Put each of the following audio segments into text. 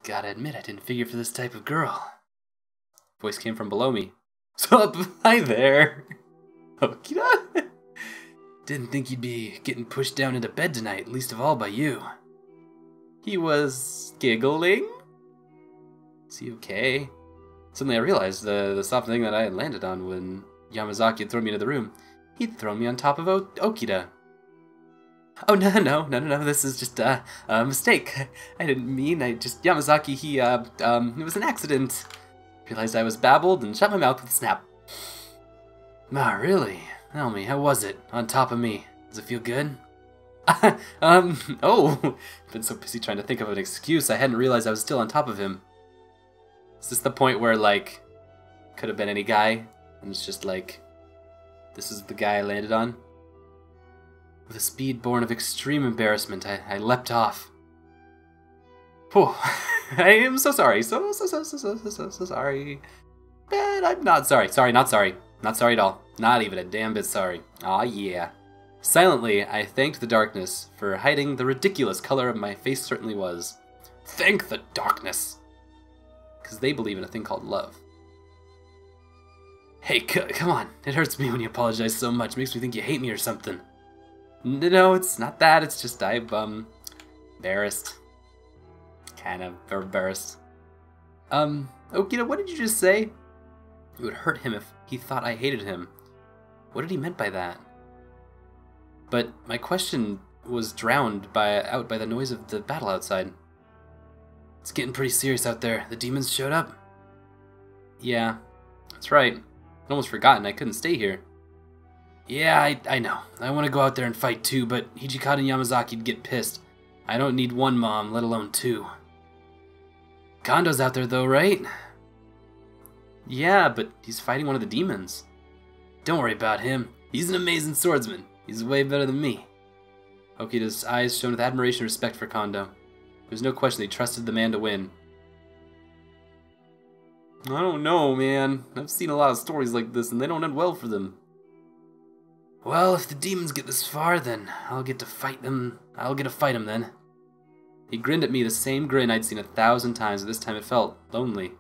Gotta admit, I didn't figure for this type of girl. Voice came from below me. Sup? Hi there. Okita? Didn't think you'd be getting pushed down into bed tonight, least of all by you. He was giggling? Is he okay? Suddenly I realized the soft thing that I had landed on when Yamazaki had thrown me into the room. He'd thrown me on top of Okita. Oh, no, this is just a mistake. I didn't mean, Yamazaki, it was an accident. Realized I was babbled and shut my mouth with a snap. Ah, really? Tell me, how was it? On top of me? Does it feel good? Oh, been so busy trying to think of an excuse, I hadn't realized I was still on top of him. Is this the point where, like, could have been any guy, and it's just like, this is the guy I landed on? With a speed born of extreme embarrassment, I leapt off. Whew. I am so sorry. So sorry. But I'm not sorry. Not sorry at all. Not even a damn bit sorry. Aw, yeah. Silently, I thanked the darkness for hiding the ridiculous color of my face certainly was. Thank the darkness! Because they believe in a thing called love. Hey, come on. It hurts me when you apologize so much. It makes me think you hate me or something. No, it's not that. It's just I'm embarrassed. Kind of embarrassed. Okita, what did you just say? It would hurt him if he thought I hated him. What did he meant by that? But my question was drowned out by the noise of the battle outside. It's getting pretty serious out there. The demons showed up. Yeah, that's right. I'd almost forgotten I couldn't stay here. Yeah, I know. I want to go out there and fight too, but Hijikata and Yamazaki'd get pissed. I don't need one mom, let alone two. Kondo's out there though, right? Yeah, but he's fighting one of the demons. Don't worry about him. He's an amazing swordsman. He's way better than me. Okita's eyes shone with admiration and respect for Kondo. There's no question they trusted the man to win. I don't know, man. I've seen a lot of stories like this, and they don't end well for them. Well, if the demons get this far, then I'll get to fight them. I'll get to fight them then. He grinned at me, the same grin I'd seen 1,000 times, but this time it felt lonely.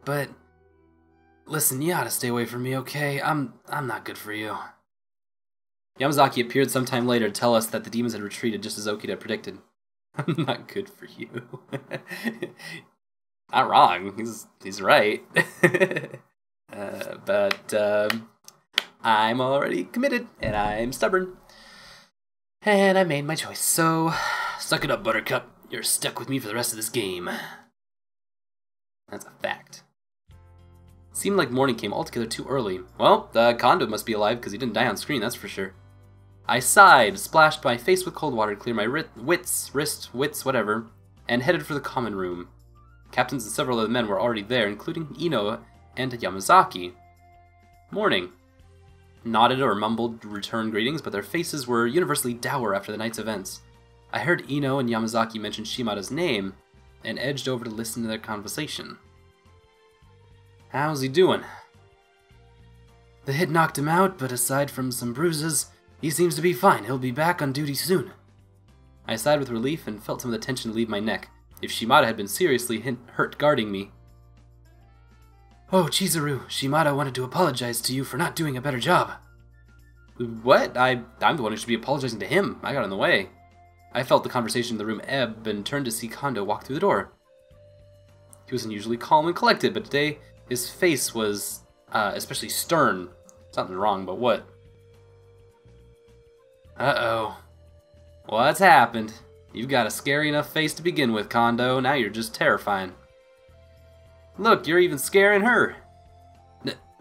But listen, you oughta stay away from me, okay? I'm not good for you. Yamazaki appeared sometime later to tell us that the demons had retreated just as Okita had predicted. I'm not good for you. Not wrong. He's right. But I'm already committed, and I'm stubborn. And I made my choice, so suck it up, Buttercup. You're stuck with me for the rest of this game. That's a fact. Seemed like morning came altogether too early. Well, Kondo must be alive because he didn't die on screen, that's for sure. I sighed, splashed my face with cold water to clear my wits, whatever, and headed for the common room. Captains and several other men were already there, including Ino and Yamazaki. Morning. Nodded or mumbled return greetings, but their faces were universally dour after the night's events. I heard Ino and Yamazaki mention Shimada's name, and edged over to listen to their conversation. How's he doing? The hit knocked him out, but aside from some bruises, he seems to be fine. He'll be back on duty soon. I sighed with relief and felt some of the tension leave my neck. If Shimada had been seriously hurt guarding me. Oh, Chizuru, Shimada wanted to apologize to you for not doing a better job. What? I'm the one who should be apologizing to him. I got in the way. I felt the conversation in the room ebb and turned to see Kondo walk through the door. He was unusually calm and collected, but today his face was especially stern. Something wrong, but what? Uh-oh. What's happened? You've got a scary enough face to begin with, Kondo. Now you're just terrifying. Look, you're even scaring her.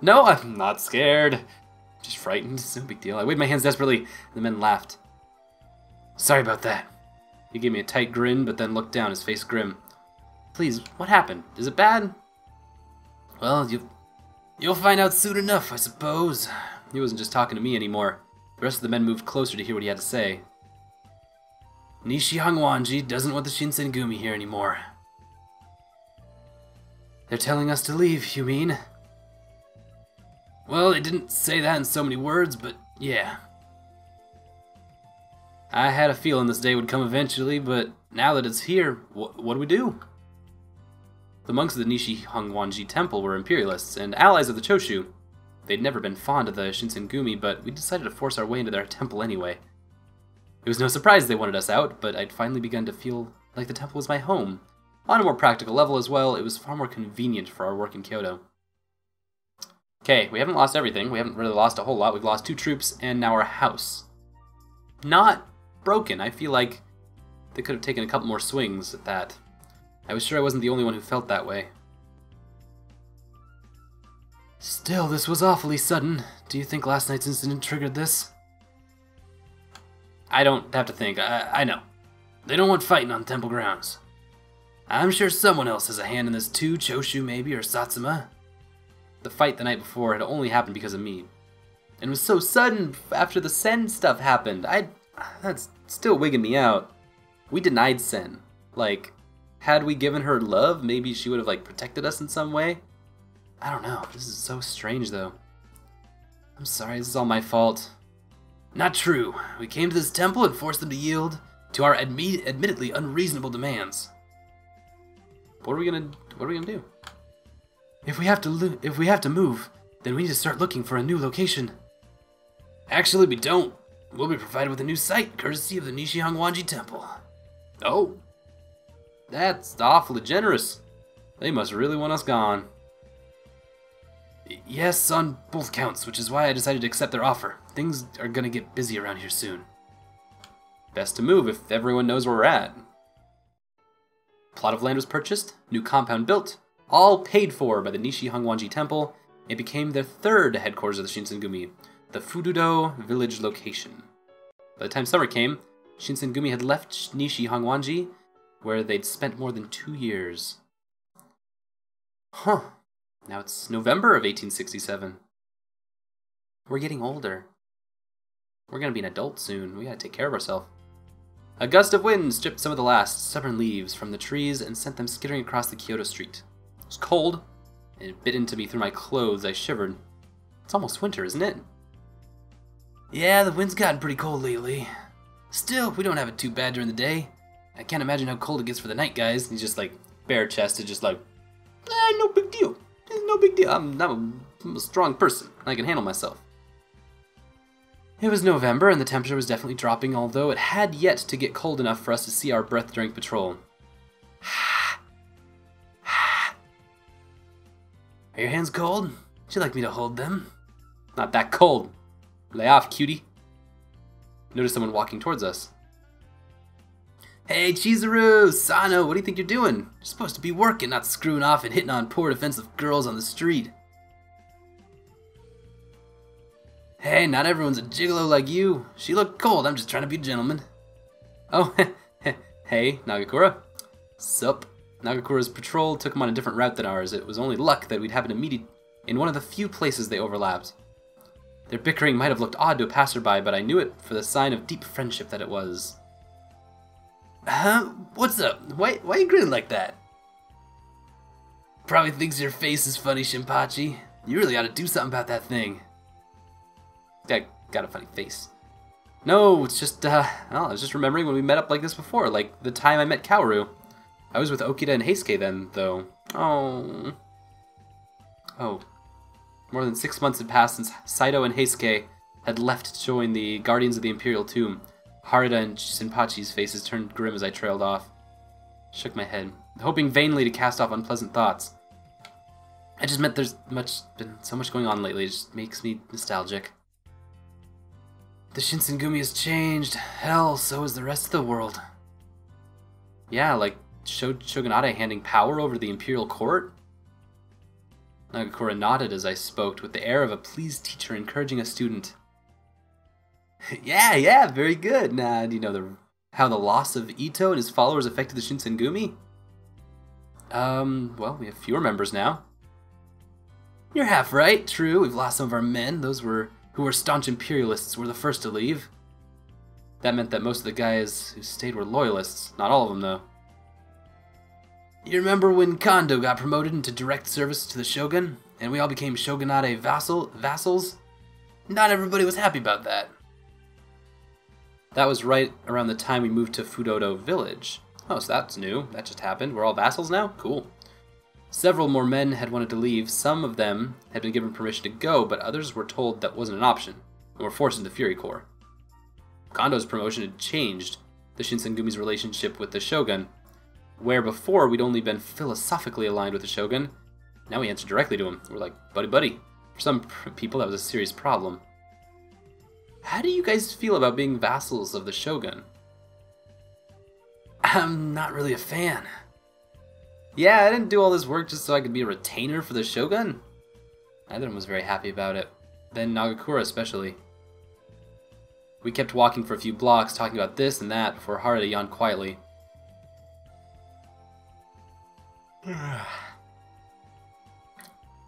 No, I'm not scared. Just frightened. It's no big deal. I waved my hands desperately, and the men laughed. Sorry about that. He gave me a tight grin, but then looked down, his face grim. Please, what happened? Is it bad? Well, you'll find out soon enough, I suppose. He wasn't just talking to me anymore. The rest of the men moved closer to hear what he had to say. Nishi Hangwanji doesn't want the Shinsengumi here anymore. They're telling us to leave, you mean? Well, they didn't say that in so many words, but yeah. I had a feeling this day would come eventually, but now that it's here, what do we do? The monks of the Nishi-Hongwanji Temple were imperialists and allies of the Choshu. They'd never been fond of the Shinsengumi, but we decided to force our way into their temple anyway. It was no surprise they wanted us out, but I'd finally begun to feel like the temple was my home. On a more practical level as well, it was far more convenient for our work in Kyoto. Okay, we haven't lost everything. We haven't really lost a whole lot. We've lost 2 troops and now our house. Not broken. I feel like they could have taken a couple more swings at that. I was sure I wasn't the only one who felt that way. Still, this was awfully sudden. Do you think last night's incident triggered this? I don't have to think. I know. They don't want fighting on temple grounds. I'm sure someone else has a hand in this too, Choshu maybe, or Satsuma. The fight the night before had only happened because of me. And it was so sudden after the Sen stuff happened. That's still wigging me out. We denied Sen. Like, had we given her love, maybe she would have, like, protected us in some way? I don't know. This is so strange, though. I'm sorry, this is all my fault. Not true. We came to this temple and forced them to yield to our admittedly unreasonable demands. What are we gonna do? If we have to move, then we need to start looking for a new location. Actually, we don't. We'll be provided with a new site, courtesy of the Nishi-Hongwanji Temple. Oh. That's awfully generous. They must really want us gone. Yes, on both counts, which is why I decided to accept their offer. Things are gonna get busy around here soon. Best to move if everyone knows where we're at. Plot of land was purchased, new compound built, all paid for by the Nishi-Hongwanji Temple. It became their 3rd headquarters of the Shinsengumi, the Fududo village location. By the time summer came, Shinsengumi had left Nishi-Hongwanji, where they'd spent more than 2 years. Huh. Now it's November of 1867. We're getting older. We're gonna be an adult soon. We gotta take care of ourselves. A gust of wind stripped some of the last stubborn leaves from the trees and sent them skittering across the Kyoto street. It was cold, and it bit into me through my clothes. I shivered. It's almost winter, isn't it? Yeah, the wind's gotten pretty cold lately. Still, we don't have it too bad during the day. I can't imagine how cold it gets for the night, guys. He's just like bare-chested, just like, no big deal. It's no big deal. I'm a strong person. I can handle myself. It was November, and the temperature was definitely dropping, although it had yet to get cold enough for us to see our breath during patrol. Are your hands cold? Would you like me to hold them? Not that cold. Lay off, cutie. Noticed someone walking towards us. Hey, Chizuru! Sano, what do you think you're doing? You're supposed to be working, not screwing off and hitting on poor defensive girls on the street. Hey, not everyone's a gigolo like you. She looked cold, I'm just trying to be a gentleman. Oh, hey, Nagakura. Sup? Nagakura's patrol took him on a different route than ours. It was only luck that we'd happened to meet in one of the few places they overlapped. Their bickering might have looked odd to a passerby, but I knew it for the sign of deep friendship that it was. Huh? What's up? Why are you grinning like that? Probably thinks your face is funny, Shinpachi. You really ought to do something about that thing. I got a funny face. No, it's just, I was just remembering when we met up like this before, like the time I met Kaoru. I was with Okita and Heisuke then, though. Oh. More than 6 months had passed since Saito and Heisuke had left to join the Guardians of the Imperial Tomb. Harada and Shinpachi's faces turned grim as I trailed off. Shook my head, hoping vainly to cast off unpleasant thoughts. I just meant there's been so much going on lately, it just makes me nostalgic. The Shinsengumi has changed. Hell, so has the rest of the world. Yeah, like Shogunate handing power over to the Imperial Court? Nagakura nodded as I spoke, with the air of a pleased teacher encouraging a student. Yeah, very good. Now, do you know how the loss of Ito and his followers affected the Shinsengumi? Well, we have fewer members now. You're half right, true. We've lost some of our men. Those who were staunch imperialists were the first to leave. That meant that most of the guys who stayed were loyalists. Not all of them, though. You remember when Kondo got promoted into direct service to the Shogun, and we all became Shogunate vassals? Not everybody was happy about that. That was right around the time we moved to Fudodo Village. Oh, so that's new. That just happened. We're all vassals now? Cool. Several more men had wanted to leave. Some of them had been given permission to go, but others were told that wasn't an option, and were forced into Fury Corps. Kondo's promotion had changed the Shinsengumi's relationship with the Shogun, where before we'd only been philosophically aligned with the Shogun. Now we answer directly to him. We're like, buddy buddy. For some people, that was a serious problem. How do you guys feel about being vassals of the Shogun? I'm not really a fan. Yeah, I didn't do all this work just so I could be a retainer for the Shogun. Neither of them was very happy about it. Then Nagakura especially. We kept walking for a few blocks, talking about this and that, before Harada yawned quietly.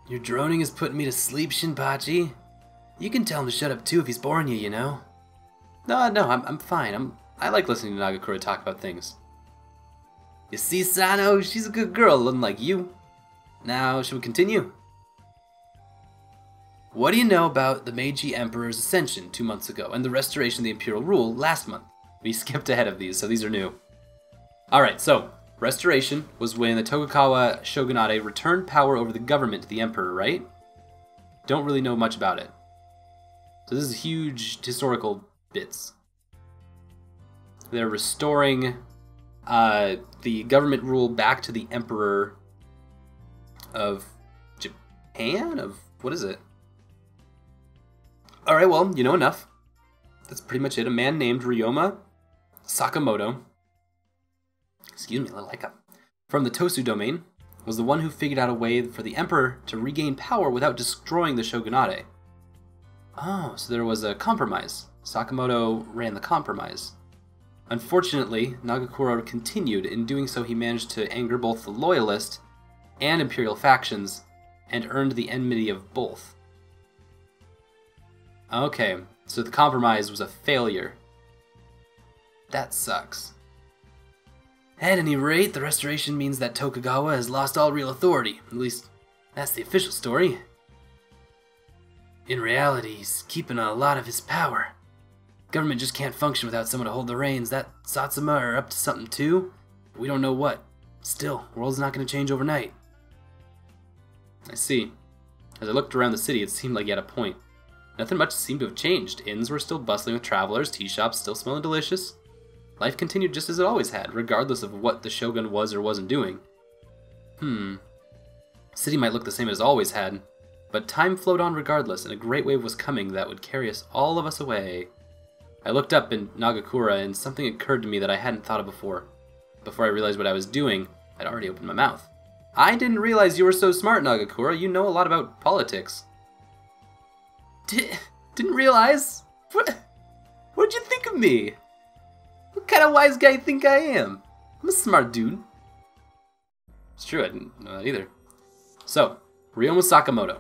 Your droning is putting me to sleep, Shinpachi. You can tell him to shut up too if he's boring you, you know. No, I'm fine. I like listening to Nagakura talk about things. You see, Sano, she's a good girl, unlike you. Now, should we continue? What do you know about the Meiji Emperor's ascension 2 months ago and the restoration of the imperial rule last month? We skipped ahead of these, so these are new. Alright, so, restoration was when the Tokugawa shogunate returned power over the government to the emperor, right? Don't really know much about it. So this is huge historical bits. They're restoring the government rule back to the emperor of Japan? What is it? Alright, well, you know enough. That's pretty much it. A man named Ryoma Sakamoto, excuse me, a little hiccup, from the Tosu domain, was the one who figured out a way for the emperor to regain power without destroying the shogunate. Oh, so there was a compromise. Sakamoto ran the compromise. Unfortunately, Nagakura continued. In doing so, he managed to anger both the loyalist and imperial factions, and earned the enmity of both. Okay, so the compromise was a failure. That sucks. At any rate, the restoration means that Tokugawa has lost all real authority. At least, that's the official story. In reality, he's keeping a lot of his power. Government just can't function without someone to hold the reins. That Satsuma are up to something too. We don't know what. Still, the world's not going to change overnight. I see. As I looked around the city, it seemed like he had a point. Nothing much seemed to have changed. Inns were still bustling with travelers, tea shops still smelling delicious. Life continued just as it always had, regardless of what the Shogun was or wasn't doing. The city might look the same as it always had, but time flowed on regardless, and a great wave was coming that would carry all of us away. I looked up in Nagakura, and something occurred to me that I hadn't thought of before. Before I realized what I was doing, I'd already opened my mouth. I didn't realize you were so smart, Nagakura. You know a lot about politics. Didn't realize? What'd you think of me? What kind of wise guy you think I am? I'm a smart dude. It's true, I didn't know that either. So, Ryoma Sakamoto.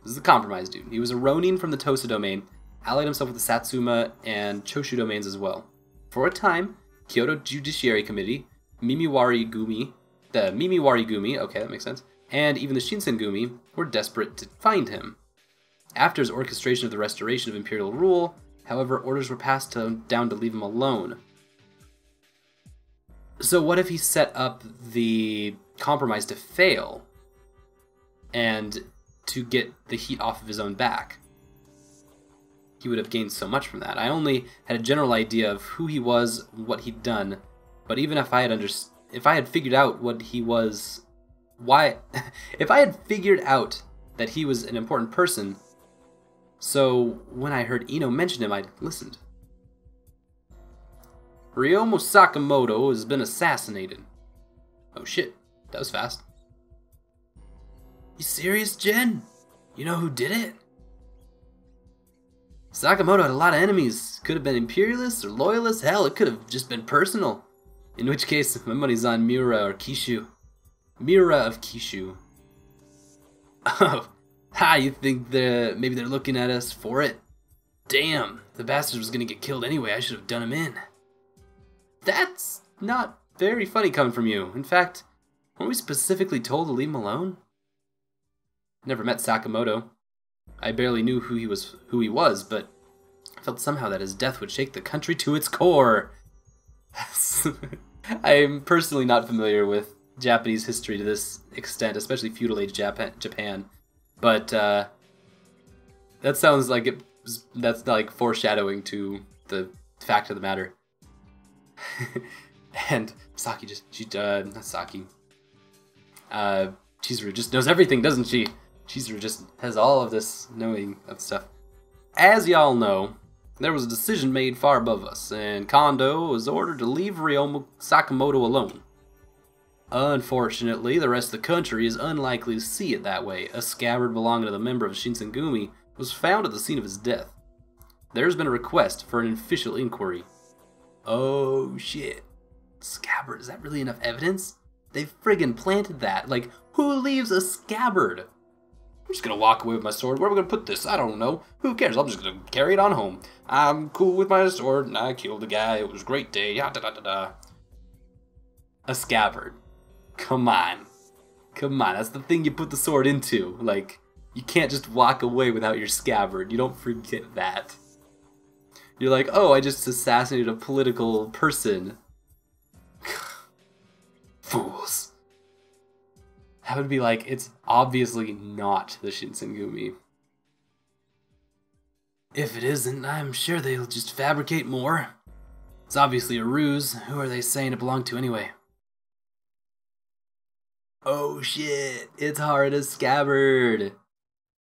This is the compromise dude. He was a Ronin from the Tosa domain, allied himself with the Satsuma and Choshu domains as well. For a time, Kyoto Judiciary Committee, the Mimiwari Gumi, okay, that makes sense, and even the Shinsengumi were desperate to find him. After his orchestration of the restoration of imperial rule, however, orders were passed down to leave him alone. So what if he set up the compromise to fail and to get the heat off of his own back? He would have gained so much from that. I only had a general idea of who he was, what he'd done, but even if I had figured out what he was, if I had figured out that he was an important person, so when I heard Ino mention him, I listened. Ryoma Sakamoto has been assassinated. Oh shit, that was fast. You serious, Jen? You know who did it? Sakamoto had a lot of enemies. Could have been imperialists or loyalists. Hell, it could have just been personal. In which case, my money's on Miura or Kishu. Miura of Kishu. Oh, you think maybe they're looking at us for it? Damn, the bastard was gonna get killed anyway. I should have done him in. That's not very funny coming from you. In fact, weren't we specifically told to leave him alone? Never met Sakamoto. I barely knew who he was, but I felt somehow that his death would shake the country to its core. I am personally not familiar with Japanese history to this extent, especially feudal age Japan. But that sounds like that's like foreshadowing to the fact of the matter. And Saki not Saki. Chizuru just knows everything, doesn't she? Chizuru just has all of this knowing of stuff. As y'all know, there was a decision made far above us, and Kondo was ordered to leave Ryomu Sakamoto alone. Unfortunately, the rest of the country is unlikely to see it that way. A scabbard belonging to the member of Shinsengumi was found at the scene of his death. There's been a request for an official inquiry. Oh shit. Scabbard, is that really enough evidence? They friggin' planted that. Like, who leaves a scabbard? I'm just gonna walk away with my sword. Where are we gonna put this? I don't know. Who cares? I'm just gonna carry it on home. I'm cool with my sword, and I killed the guy. It was a great day. Ya da da da da. A scabbard. Come on. Come on. That's the thing you put the sword into. Like, you can't just walk away without your scabbard. You don't forget that. You're like, oh, I just assassinated a political person. Fools. That would be like, it's obviously not the Shinsengumi. If it isn't, I'm sure they'll just fabricate more. It's obviously a ruse. Who are they saying it belonged to anyway? Oh shit, it's Harada's scabbard.